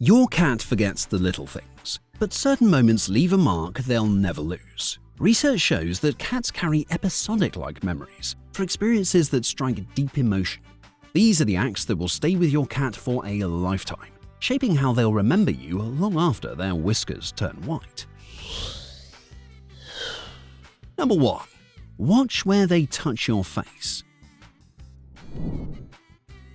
Your cat forgets the little things, but certain moments leave a mark they'll never lose. Research shows that cats carry episodic-like memories for experiences that strike deep emotion. These are the acts that will stay with your cat for a lifetime, shaping how they'll remember you long after their whiskers turn white. Number 1. Watch where they touch your face.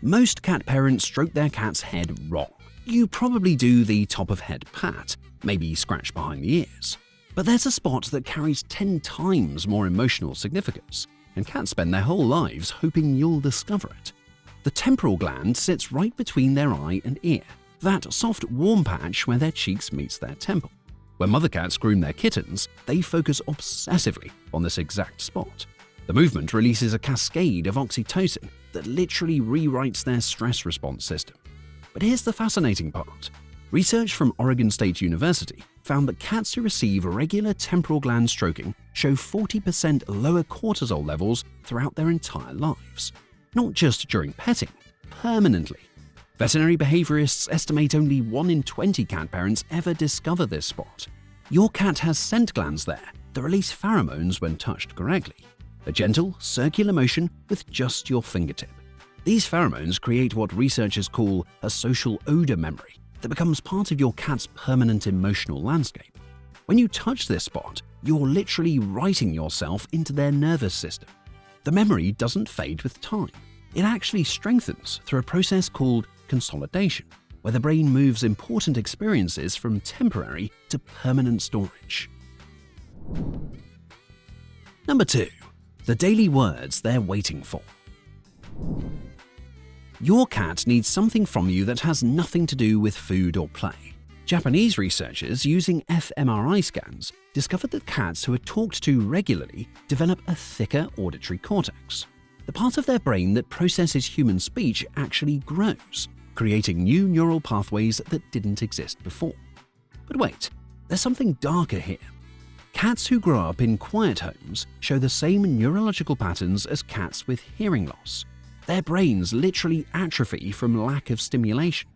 Most cat parents stroke their cat's head wrong. You probably do the top of head pat, maybe scratch behind the ears. But there's a spot that carries 10 times more emotional significance, and cats spend their whole lives hoping you'll discover it. The temporal gland sits right between their eye and ear, that soft warm patch where their cheeks meets their temple. When mother cats groom their kittens, they focus obsessively on this exact spot. The movement releases a cascade of oxytocin that literally rewrites their stress response system. But here's the fascinating part. Research from Oregon State University found that cats who receive regular temporal gland stroking show 40% lower cortisol levels throughout their entire lives. Not just during petting, permanently. Veterinary behaviorists estimate only 1 in 20 cat parents ever discover this spot. Your cat has scent glands there that release pheromones when touched correctly. A gentle, circular motion with just your fingertip. These pheromones create what researchers call a social odor memory that becomes part of your cat's permanent emotional landscape. When you touch this spot, you're literally writing yourself into their nervous system. The memory doesn't fade with time. It actually strengthens through a process called consolidation, where the brain moves important experiences from temporary to permanent storage. Number 2. The daily words they're waiting for. Your cat needs something from you that has nothing to do with food or play. Japanese researchers using fMRI scans discovered that cats who are talked to regularly develop a thicker auditory cortex. The part of their brain that processes human speech actually grows, creating new neural pathways that didn't exist before. But wait, there's something darker here. Cats who grow up in quiet homes show the same neurological patterns as cats with hearing loss. Their brains literally atrophy from lack of stimulation.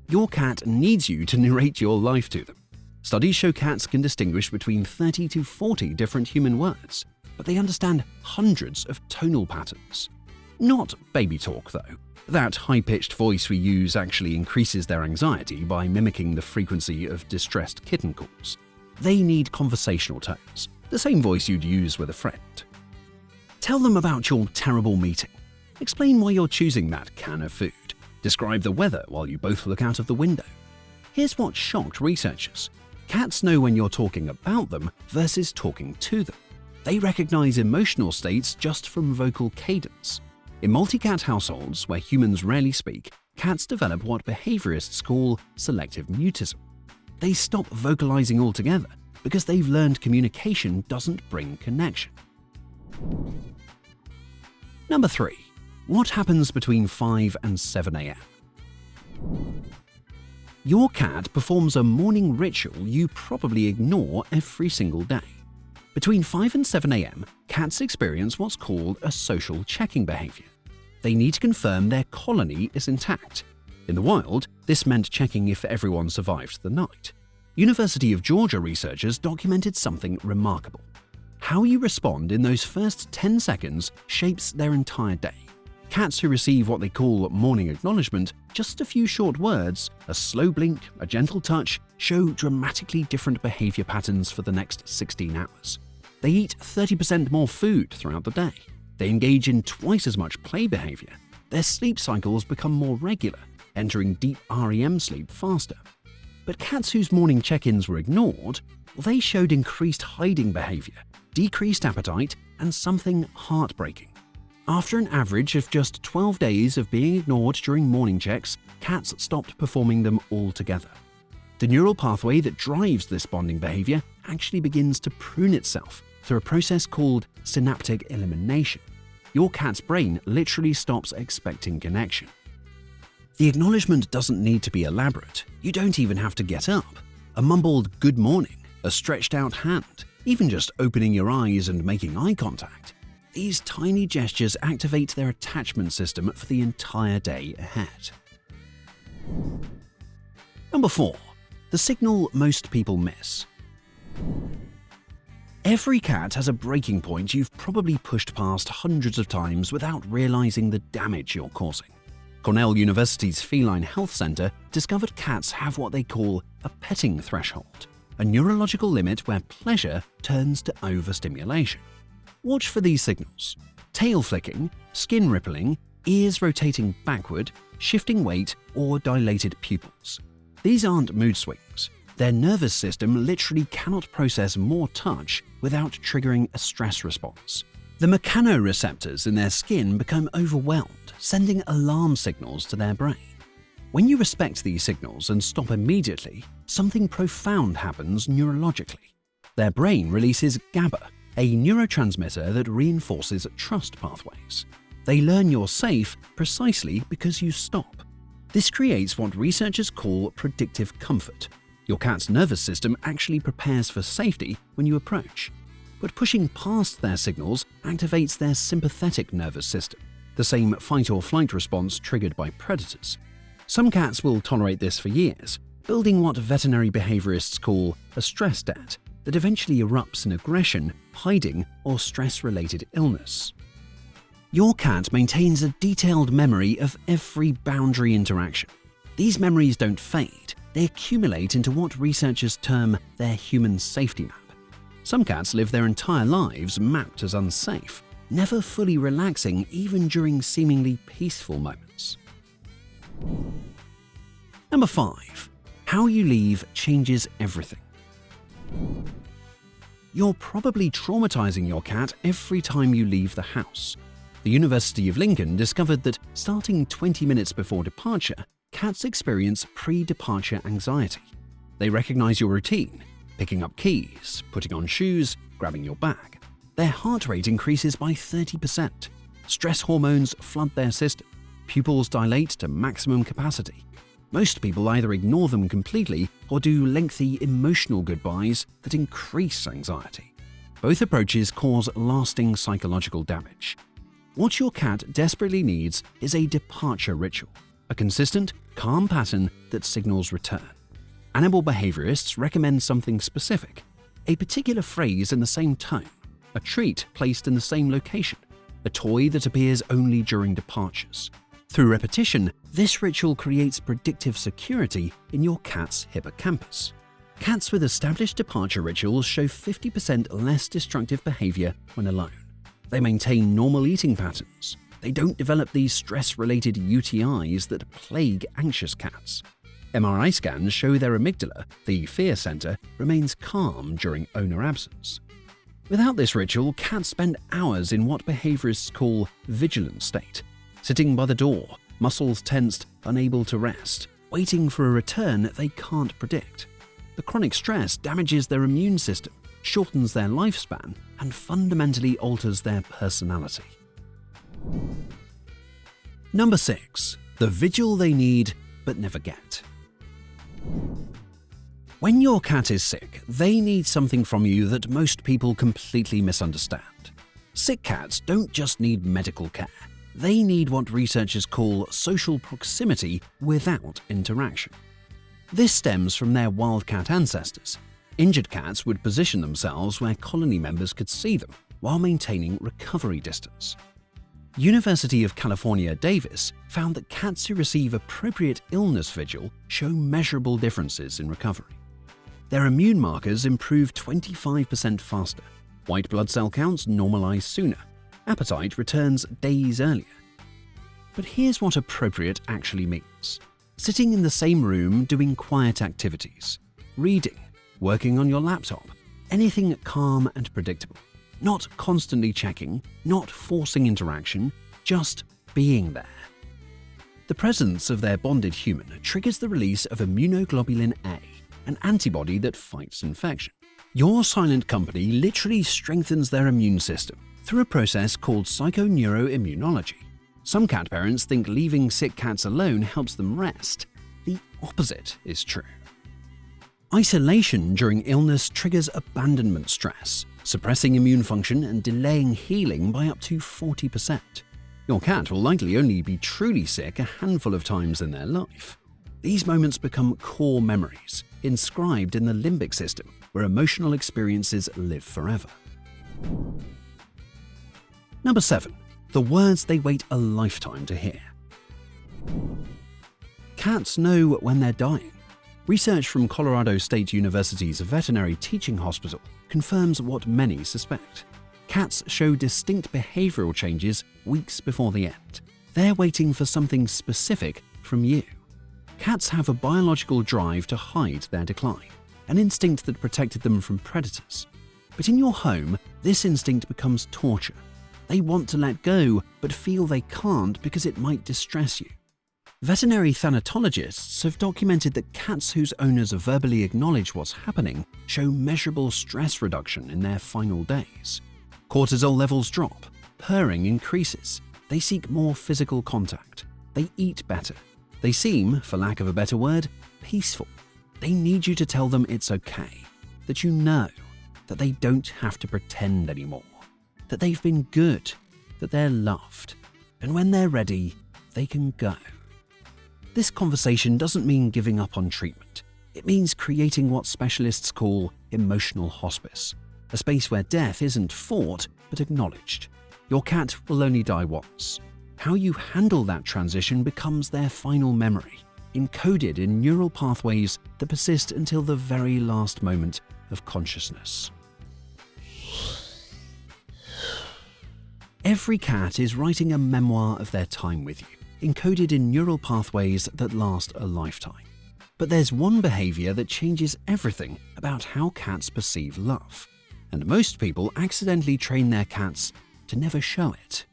Your cat needs you to narrate your life to them. Studies show cats can distinguish between 30 to 40 different human words, but they understand hundreds of tonal patterns. Not baby talk, though. That high-pitched voice we use actually increases their anxiety by mimicking the frequency of distressed kitten calls. They need conversational tones, the same voice you'd use with a friend. Tell them about your terrible meeting. Explain why you're choosing that can of food. Describe the weather while you both look out of the window. Here's what shocked researchers. Cats know when you're talking about them versus talking to them. They recognize emotional states just from vocal cadence. In multi-cat households where humans rarely speak, cats develop what behaviorists call selective mutism. They stop vocalizing altogether because they've learned communication doesn't bring connection. Number 3. What happens between 5 and 7 a.m.? Your cat performs a morning ritual you probably ignore every single day. Between 5 and 7 a.m., cats experience what's called a social checking behavior. They need to confirm their colony is intact. In the wild, this meant checking if everyone survived the night. University of Georgia researchers documented something remarkable. How you respond in those first 10 seconds shapes their entire day. Cats who receive what they call morning acknowledgement, just a few short words, a slow blink, a gentle touch, show dramatically different behavior patterns for the next 16 hours. They eat 30% more food throughout the day. They engage in twice as much play behavior. Their sleep cycles become more regular, entering deep REM sleep faster. But cats whose morning check-ins were ignored, they showed increased hiding behavior, decreased appetite, and something heartbreaking. After an average of just 12 days of being ignored during morning checks, cats stopped performing them altogether. The neural pathway that drives this bonding behavior actually begins to prune itself through a process called synaptic elimination. Your cat's brain literally stops expecting connection. The acknowledgement doesn't need to be elaborate. You don't even have to get up. A mumbled good morning, a stretched out hand, even just opening your eyes and making eye contact. These tiny gestures activate their attachment system for the entire day ahead. Number 4. The signal most people miss. Every cat has a breaking point you've probably pushed past hundreds of times without realizing the damage you're causing. Cornell University's Feline Health Center discovered cats have what they call a petting threshold, a neurological limit where pleasure turns to overstimulation. Watch for these signals: tail flicking, skin rippling, ears rotating backward, shifting weight, or dilated pupils. These aren't mood swings. Their nervous system literally cannot process more touch without triggering a stress response. The mechanoreceptors in their skin become overwhelmed, sending alarm signals to their brain. When you respect these signals and stop immediately, something profound happens neurologically. Their brain releases GABA, a neurotransmitter that reinforces trust pathways. They learn you're safe precisely because you stop. This creates what researchers call predictive comfort. Your cat's nervous system actually prepares for safety when you approach. But pushing past their signals activates their sympathetic nervous system, the same fight or flight response triggered by predators. Some cats will tolerate this for years, building what veterinary behaviorists call a stress debt that eventually erupts in aggression, hiding, or stress-related illness. Your cat maintains a detailed memory of every boundary interaction. These memories don't fade, they accumulate into what researchers term their human safety map. Some cats live their entire lives mapped as unsafe, never fully relaxing even during seemingly peaceful moments. Number 5. How you leave changes everything. You're probably traumatizing your cat every time you leave the house. The University of Lincoln discovered that starting 20 minutes before departure, cats experience pre-departure anxiety. They recognize your routine, picking up keys, putting on shoes, grabbing your bag. Their heart rate increases by 30%. Stress hormones flood their system. Pupils dilate to maximum capacity. Most people either ignore them completely or do lengthy emotional goodbyes that increase anxiety. Both approaches cause lasting psychological damage. What your cat desperately needs is a departure ritual, a consistent, calm pattern that signals return. Animal behaviorists recommend something specific, a particular phrase in the same tone, a treat placed in the same location, a toy that appears only during departures. Through repetition, this ritual creates predictive security in your cat's hippocampus. Cats with established departure rituals show 50% less destructive behavior when alone. They maintain normal eating patterns. They don't develop these stress-related UTIs that plague anxious cats. MRI scans show their amygdala, the fear center, remains calm during owner absence. Without this ritual, cats spend hours in what behaviorists call vigilant state, sitting by the door, muscles tensed, unable to rest, waiting for a return they can't predict. The chronic stress damages their immune system, shortens their lifespan, and fundamentally alters their personality. Number 6. The vigil they need but never get. When your cat is sick, they need something from you that most people completely misunderstand. Sick cats don't just need medical care. They need what researchers call social proximity without interaction. This stems from their wildcat ancestors. Injured cats would position themselves where colony members could see them while maintaining recovery distance. University of California, Davis found that cats who receive appropriate illness vigil show measurable differences in recovery. Their immune markers improve 25% faster, white blood cell counts normalize sooner, appetite returns days earlier. But here's what appropriate actually means. Sitting in the same room doing quiet activities, reading, working on your laptop, anything calm and predictable. Not constantly checking, not forcing interaction, just being there. The presence of their bonded human triggers the release of immunoglobulin A, an antibody that fights infection. Your silent company literally strengthens their immune system through a process called psychoneuroimmunology. Some cat parents think leaving sick cats alone helps them rest. The opposite is true. Isolation during illness triggers abandonment stress, suppressing immune function and delaying healing by up to 40%. Your cat will likely only be truly sick a handful of times in their life. These moments become core memories, inscribed in the limbic system, where emotional experiences live forever. Number 7. The words they wait a lifetime to hear. Cats know when they're dying. Research from Colorado State University's Veterinary Teaching Hospital confirms what many suspect. Cats show distinct behavioral changes weeks before the end. They're waiting for something specific from you. Cats have a biological drive to hide their decline, an instinct that protected them from predators. But in your home, this instinct becomes torture. They want to let go, but feel they can't because it might distress you. Veterinary thanatologists have documented that cats whose owners verbally acknowledge what's happening show measurable stress reduction in their final days. Cortisol levels drop, purring increases, they seek more physical contact, they eat better. They seem, for lack of a better word, peaceful. They need you to tell them it's okay, that you know, that they don't have to pretend anymore, that they've been good, that they're loved, and when they're ready, they can go. This conversation doesn't mean giving up on treatment. It means creating what specialists call emotional hospice, a space where death isn't fought but acknowledged. Your cat will only die once. How you handle that transition becomes their final memory, encoded in neural pathways that persist until the very last moment of consciousness. Every cat is writing a memoir of their time with you, encoded in neural pathways that last a lifetime. But there's one behavior that changes everything about how cats perceive love, and most people accidentally train their cats to never show it.